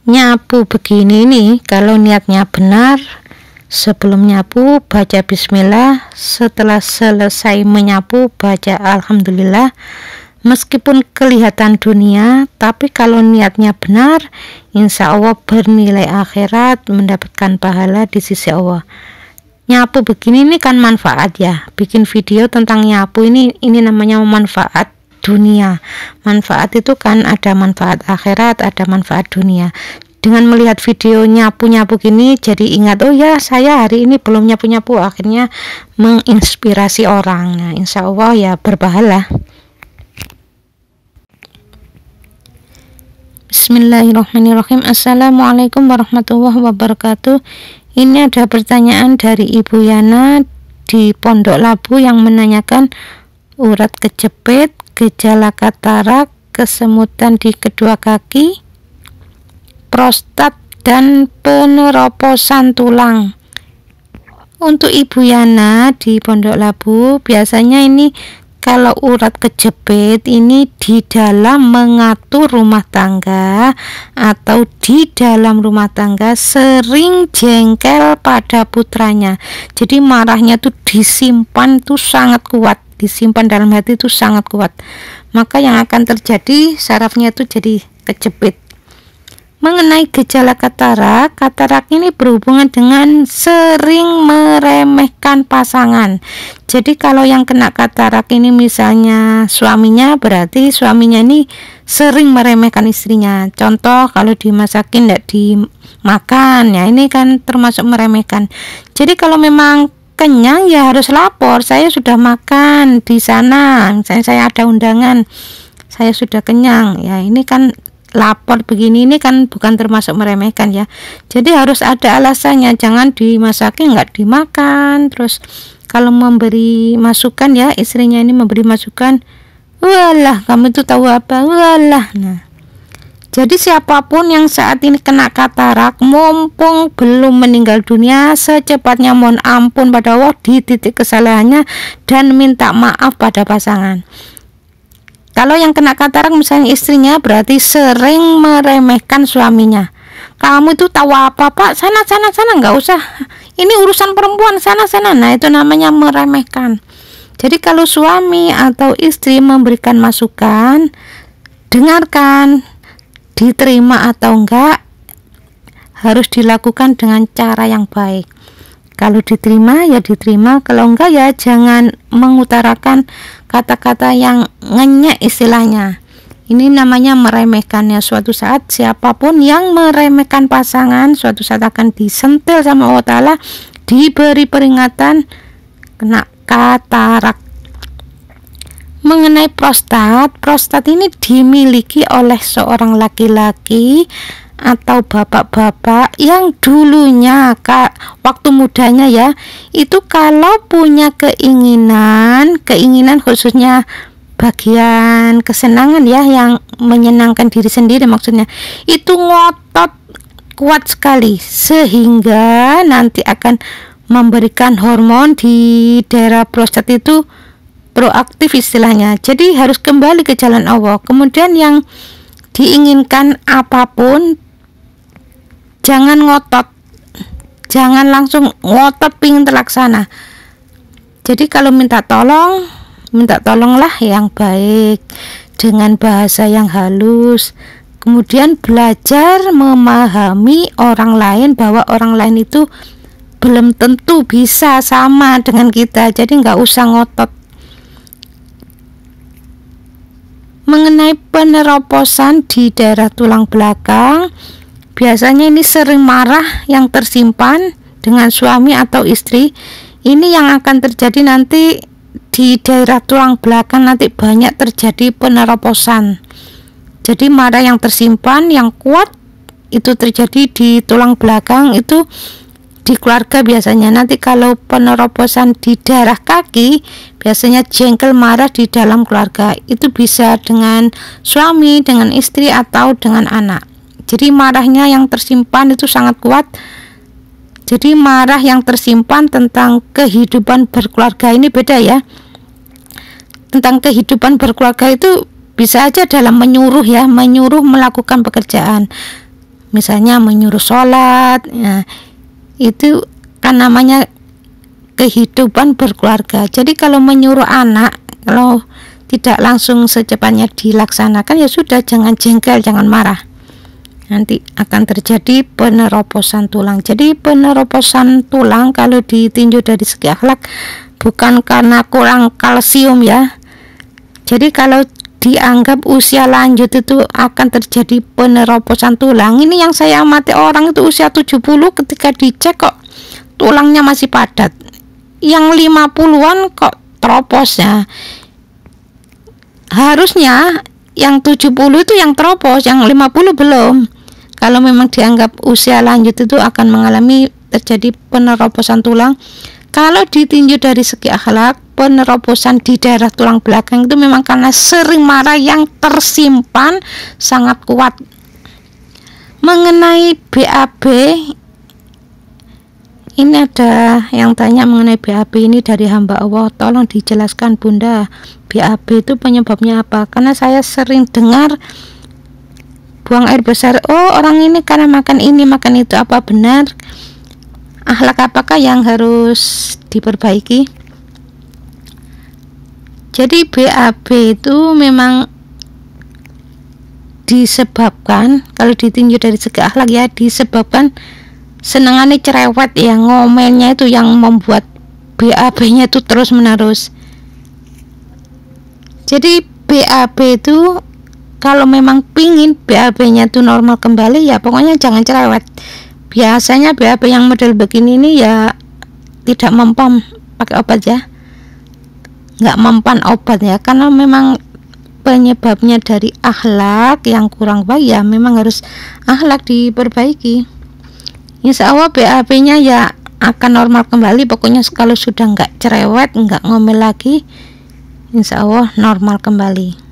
Nyapu begini nih, kalau niatnya benar, sebelum nyapu baca bismillah, setelah selesai menyapu baca alhamdulillah. Meskipun kelihatan dunia, tapi kalau niatnya benar, insya Allah bernilai akhirat, mendapatkan pahala di sisi Allah. Nyapu begini ini kan manfaat ya, bikin video tentang nyapu ini namanya manfaat dunia. Manfaat itu kan ada manfaat akhirat, ada manfaat dunia. Dengan melihat video nyapu-nyapu gini, jadi ingat, oh ya, saya hari ini belum nyapu-nyapu, akhirnya menginspirasi orang. Nah, insya Allah ya berpahala. Bismillahirrahmanirrahim. Assalamualaikum warahmatullahi wabarakatuh. Ini ada pertanyaan dari Ibu Yana di Pondok Labu yang menanyakan urat kejepit, gejala katarak, kesemutan di kedua kaki, prostat, dan peneroposan tulang. Untuk Ibu Yana di Pondok Labu, biasanya ini kalau urat kejepit ini di dalam mengatur rumah tangga atau di dalam rumah tangga sering jengkel pada putranya. Jadi marahnya tuh disimpan tuh sangat kuat, disimpan dalam hati itu sangat kuat. Maka yang akan terjadi sarafnya itu jadi kejepit. Mengenai gejala katarak, katarak ini berhubungan dengan sering meremehkan pasangan. Jadi kalau yang kena katarak ini misalnya suaminya, berarti suaminya ini sering meremehkan istrinya. Contoh kalau dimasakin tidak dimakan, ya ini kan termasuk meremehkan. Jadi kalau memang kenyang ya harus lapor, saya sudah makan di sana, misalnya saya ada undangan, saya sudah kenyang, ya ini kan lapor begini, ini kan bukan termasuk meremehkan ya. Jadi harus ada alasannya, jangan dimasakin nggak dimakan. Terus kalau memberi masukan ya, istrinya ini memberi masukan, walah kamu itu tahu apa, walah. Nah, jadi siapapun yang saat ini kena katarak, mumpung belum meninggal dunia, secepatnya mohon ampun pada Allah di titik kesalahannya dan minta maaf pada pasangan. Kalau yang kena katarak misalnya istrinya, berarti sering meremehkan suaminya. Kamu itu tahu apa pak? Sana nggak usah. Ini urusan perempuan, sana. Nah itu namanya meremehkan. Jadi kalau suami atau istri memberikan masukan, dengarkan, diterima atau enggak, harus dilakukan dengan cara yang baik. Kalau diterima ya diterima, kalau enggak ya jangan mengutarakan kata-kata yang ngenyek istilahnya. Ini namanya meremehkannya. Suatu saat siapapun yang meremehkan pasangan, suatu saat akan disentil sama Allah Ta'ala, diberi peringatan kena katarak. Mengenai prostat ini dimiliki oleh seorang laki-laki atau bapak-bapak yang dulunya waktu mudanya ya, itu kalau punya keinginan khususnya bagian kesenangan ya, yang menyenangkan diri sendiri maksudnya, itu ngotot kuat sekali sehingga nanti akan memberikan hormon di daerah prostat itu proaktif istilahnya. Jadi harus kembali ke jalan Allah. Kemudian yang diinginkan apapun, jangan ngotot, jangan langsung ngotot pingin terlaksana. Jadi kalau minta tolonglah yang baik dengan bahasa yang halus. Kemudian belajar memahami orang lain, bahwa orang lain itu belum tentu bisa sama dengan kita. Jadi nggak usah ngotot. Mengenai peneroposan di daerah tulang belakang, biasanya ini sering marah yang tersimpan dengan suami atau istri. Ini yang akan terjadi nanti di daerah tulang belakang, nanti banyak terjadi peneroposan. Jadi marah yang tersimpan yang kuat itu terjadi di tulang belakang, itu di keluarga biasanya. Nanti kalau peneroposan di daerah kaki, biasanya jengkel marah di dalam keluarga, itu bisa dengan suami, dengan istri, atau dengan anak. Jadi marahnya yang tersimpan itu sangat kuat. Jadi marah yang tersimpan tentang kehidupan berkeluarga ini beda ya. Tentang kehidupan berkeluarga itu bisa aja dalam menyuruh ya, menyuruh melakukan pekerjaan. misalnya menyuruh sholat, ya, itu kan namanya kehidupan berkeluarga. Jadi kalau menyuruh anak, kalau tidak langsung secepatnya dilaksanakan, ya sudah, jangan jengkel, jangan marah, nanti akan terjadi penerobosan tulang. Jadi penerobosan tulang kalau ditinjau dari segi akhlak bukan karena kurang kalsium ya. Jadi kalau dianggap usia lanjut itu akan terjadi penerobosan tulang. Ini yang saya amati, orang itu usia 70 ketika dicek kok tulangnya masih padat. Yang 50-an kok teropos ya. Harusnya yang 70 itu yang teropos, yang 50 belum. Kalau memang dianggap usia lanjut itu akan mengalami terjadi penerobosan tulang. Kalau ditinjau dari segi akhlak, penerobosan di daerah tulang belakang itu memang karena sering marah yang tersimpan sangat kuat. Mengenai BAB, ini ada yang tanya mengenai BAB ini dari hamba Allah, tolong dijelaskan Bunda, BAB itu penyebabnya apa? Karena saya sering dengar buang air besar, oh orang ini karena makan ini makan itu. Apa benar? Akhlak apakah yang harus diperbaiki? Jadi BAB itu memang disebabkan, kalau ditinjau dari segi akhlak ya, disebabkan senengannya cerewet ya, ngomelnya itu yang membuat BAB-nya itu terus menerus. Jadi BAB itu kalau memang pingin BAB-nya itu normal kembali, ya pokoknya jangan cerewet. Biasanya BAB yang model begini ini ya tidak mempan pakai obat ya, nggak mempan obat ya, karena memang penyebabnya dari akhlak yang kurang baik, ya memang harus akhlak diperbaiki. Insya Allah BAB-nya ya akan normal kembali. Pokoknya kalau sudah nggak cerewet, nggak ngomel lagi, insya Allah normal kembali.